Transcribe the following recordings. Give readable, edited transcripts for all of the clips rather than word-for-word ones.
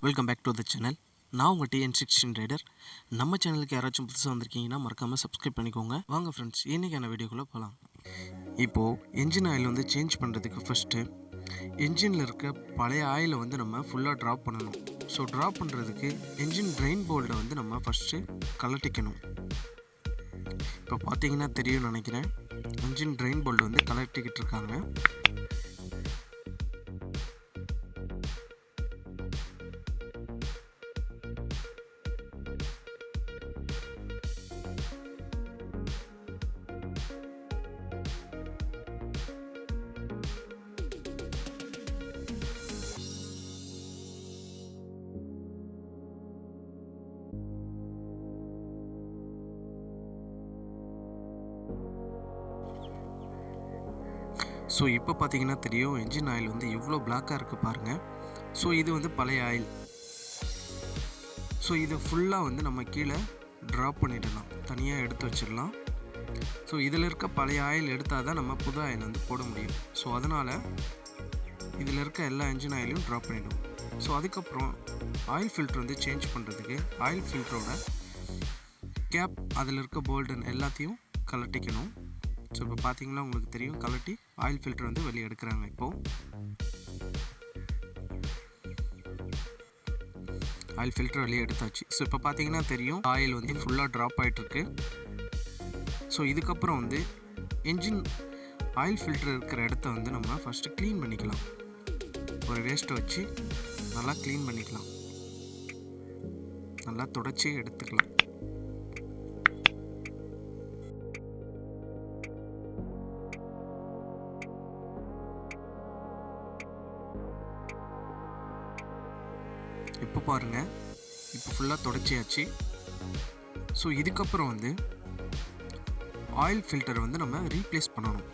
Welcome back to the channel. நான் உங்கள் TN16 rider. நம்ம சேனலுக்கு யாராச்சும் புதுசாக வந்திருக்கீங்கன்னா மறக்காமல் சப்ஸ்கிரைப் பண்ணிக்கோங்க. வாங்க ஃப்ரெண்ட்ஸ், இன்றைக்கான வீடியோக்குள்ளே போகலாம். இப்போது என்ஜின் ஆயில் வந்து சேஞ்ச் பண்ணுறதுக்கு ஃபஸ்ட்டு என்ஜினில் இருக்க பழைய ஆயிலை வந்து நம்ம ஃபுல்லாக ட்ராப் பண்ணணும். ஸோ ட்ராப் பண்ணுறதுக்கு என்ஜின் ட்ரெயின் போல்டை வந்து நம்ம ஃபஸ்ட்டு கலட்டிக்கணும். இப்போ பார்த்தீங்கன்னா தெரியும்னு நினைக்கிறேன், என்ஜின் ட்ரெயின் போல்டு வந்து கலட்டிக்கிட்டு இருக்காங்க. ஸோ இப்போ பார்த்தீங்கன்னா தெரியும், என்ஜின் ஆயில் வந்து எவ்வளோ பிளாக்காக இருக்குது பாருங்கள். ஸோ இது வந்து பழைய ஆயில். ஸோ இது ஃபுல்லாக வந்து நம்ம கீழே ட்ராப் பண்ணிடலாம், தனியாக எடுத்து வச்சிடலாம். ஸோ இதில் இருக்க பழைய ஆயில் எடுத்தால் தான் நம்ம புது ஆயில் வந்து போட முடியும். ஸோ அதனால் இதில் இருக்க எல்லா என்ஜின் ஆயிலையும் ட்ராப் பண்ணிவிடும். ஸோ அதுக்கப்புறம் ஆயில் ஃபில்ட்ரு வந்து சேஞ்ச் பண்ணுறதுக்கு ஆயில் ஃபில்ட்ரோட கேப், அதில் இருக்க போல்டன் எல்லாத்தையும் கலட்டிக்கணும். ஸோ இப்போ பார்த்தீங்கன்னா உங்களுக்கு தெரியும், கலட்டி ஆயில் ஃபில்டர் வந்து வெளியே எடுக்கிறாங்க. இப்போது ஆயில் ஃபில்டர் வெளியே எடுத்தாச்சு. ஸோ இப்போ பார்த்தீங்கன்னா தெரியும், ஆயில் வந்து ஃபுல்லாக ட்ராப் ஆகிட்டுருக்கு. ஸோ இதுக்கப்புறம் வந்து என்ஜின் ஆயில் ஃபில்டர் இருக்கிற இடத்த வந்து நம்ம ஃபஸ்ட்டு க்ளீன் பண்ணிக்கலாம். ஒரு வேஸ்ட்டை வச்சு நல்லா க்ளீன் பண்ணிக்கலாம், நல்லா தொடச்சி எடுத்துக்கலாம். இப்போ பாருங்கள், இப்போ ஃபுல்லாக தொடச்சியாச்சு. ஸோ இதுக்கப்புறம் வந்து ஆயில் ஃபில்டரை வந்து நம்ம ரீப்ளேஸ் பண்ணணும்.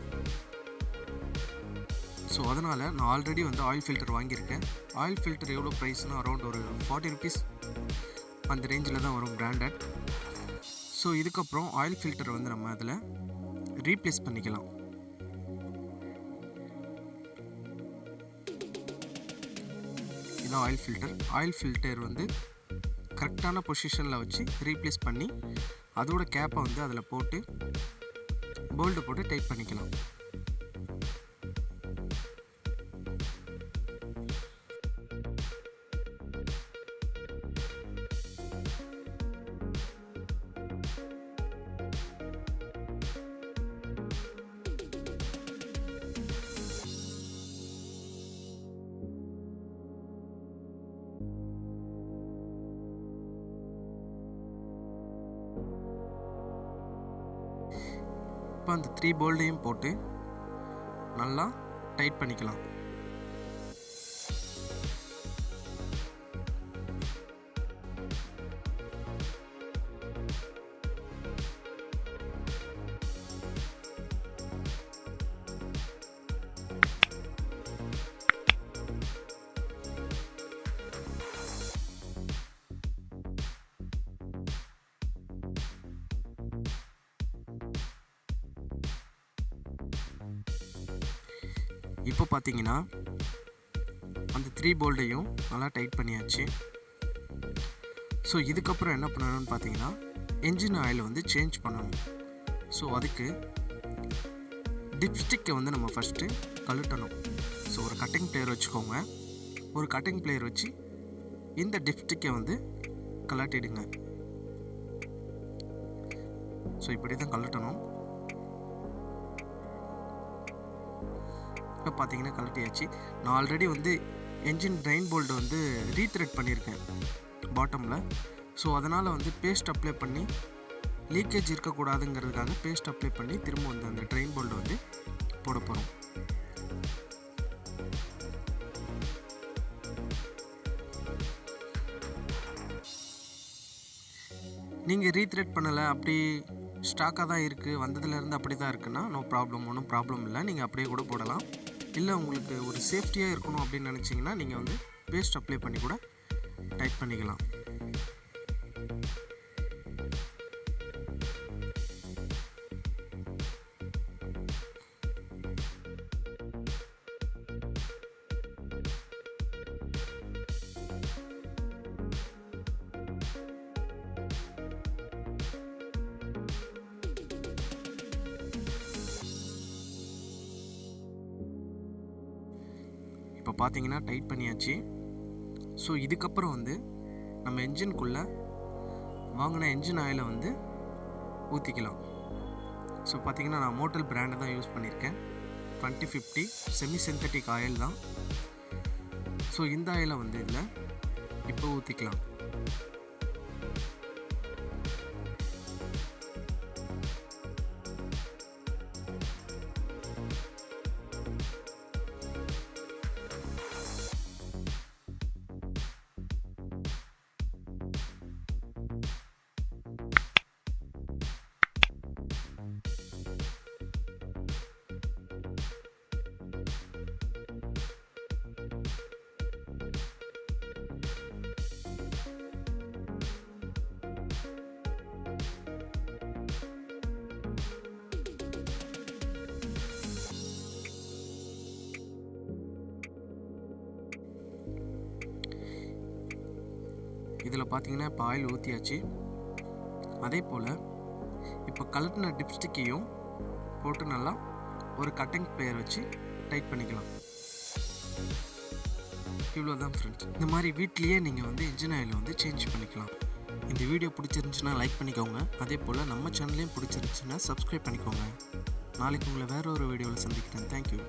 ஸோ அதனால் நான் ஆல்ரெடி வந்து ஆயில் ஃபில்டர் வாங்கியிருக்கேன். ஆயில் ஃபில்டர் எவ்வளோ ப்ரைஸ்னால் அரௌண்ட் ஒரு 40 ருபீஸ் அந்த ரேஞ்சில் தான் வரும், பிராண்டட். ஸோ இதுக்கப்புறம் ஆயில் ஃபில்டரை வந்து நம்ம அதில் ரீப்ளேஸ் பண்ணிக்கலாம். இதான் ஆயில் ஃபில்டர். ஆயில் ஃபில்டர் வந்து கரெக்டான பொசிஷனில் வச்சு ரீப்ளேஸ் பண்ணி அதோட கேப்பை வந்து அதில் போட்டு போல்டு போட்டு டைட் பண்ணிக்கலாம். இப்போ அந்த 3 போல்டையும் போட்டு நல்லா டைட் பண்ணிக்கலாம். இப்போ பார்த்தீங்கன்னா அந்த 3 போல்டையும் நல்லா டைட் பண்ணியாச்சு. ஸோ இதுக்கப்புறம் என்ன பண்ணணும்னு பார்த்தீங்கன்னா, என்ஜின் ஆயில் வந்து சேஞ்ச் பண்ணணும். ஸோ அதுக்கு டிப்ஸ்டிக்கை வந்து நம்ம ஃபஸ்ட்டு கழட்டணும். ஸோ ஒரு கட்டிங் பிளேயர் வச்சுக்கோங்க. ஒரு கட்டிங் பிளேயர் வச்சு இந்த டிப்ஸ்டிக்கை வந்து கழட்டிடுங்க. ஸோ இப்படி தான் கழட்டணும். இப்போ பார்த்தீங்கன்னா கழட்டியாச்சு. நான் ஆல்ரெடி வந்து என்ஜின் ட்ரெயின் போல்டு வந்து ரீத்ரெட் பண்ணியிருக்கேன் பாட்டமில். ஸோ அதனால் வந்து பேஸ்ட் அப்ளை பண்ணி லீக்கேஜ் இருக்கக்கூடாதுங்கிறதுக்காக பேஸ்ட் அப்ளை பண்ணி திரும்ப வந்து அந்த ட்ரெயின் போல்டு வந்து போட போகிறோம். நீங்கள் ரீத்ரெட் பண்ணலை, அப்படி ஸ்டாக்காக தான் இருக்குது, வந்ததுலேருந்து அப்படி தான் இருக்குன்னா நோ ப்ராப்ளம், ஒன்றும் ப்ராப்ளம் இல்லை. நீங்கள் அப்படியே கூட போடலாம். இல்லை உங்களுக்கு ஒரு சேஃப்டியாக இருக்கணும் அப்படின்னு நினச்சிங்கன்னா நீங்கள் வந்து பேஸ்ட் அப்ளை பண்ணி கூட டைட் பண்ணிக்கலாம். இப்போ பார்த்தீங்கன்னா டைட் பண்ணியாச்சு. ஸோ இதுக்கப்புறம் வந்து நம்ம என்ஜின்குள்ளே வாங்கின என்ஜின் ஆயிலை வந்து ஊற்றிக்கலாம். ஸோ பார்த்தீங்கன்னா நான் மோட்டல் பிராண்டை தான் யூஸ் பண்ணியிருக்கேன். 2050 செமி சிந்தட்டிக் ஆயில் தான். ஸோ இந்த ஆயிலை வந்து இதில் இப்போ ஊற்றிக்கலாம். இதில் பார்த்தீங்கன்னா இப்போ ஆயில் ஊற்றியாச்சு. அதே போல் இப்போ கலட்டின டிப்ஸ்டிக்கையும் போட்டு நல்லா ஒரு கட்டிங் பிளேயர் வச்சு டைட் பண்ணிக்கலாம். இவ்வளோ தான் ஃப்ரெண்ட்ஸ். இந்த மாதிரி வீட்லேயே நீங்கள் வந்து என்ஜின் ஆயில் வந்து சேஞ்ச் பண்ணிக்கலாம். இந்த வீடியோ பிடிச்சிருந்துச்சுன்னா லைக் பண்ணிக்கோங்க. அதே போல் நம்ம சேனலையும் பிடிச்சிருந்துச்சுன்னா சப்ஸ்கிரைப் பண்ணிக்கோங்க. நாளைக்கு உங்களை வேறு ஒரு வீடியோவில் சந்திக்கிறேன். தேங்க்யூ.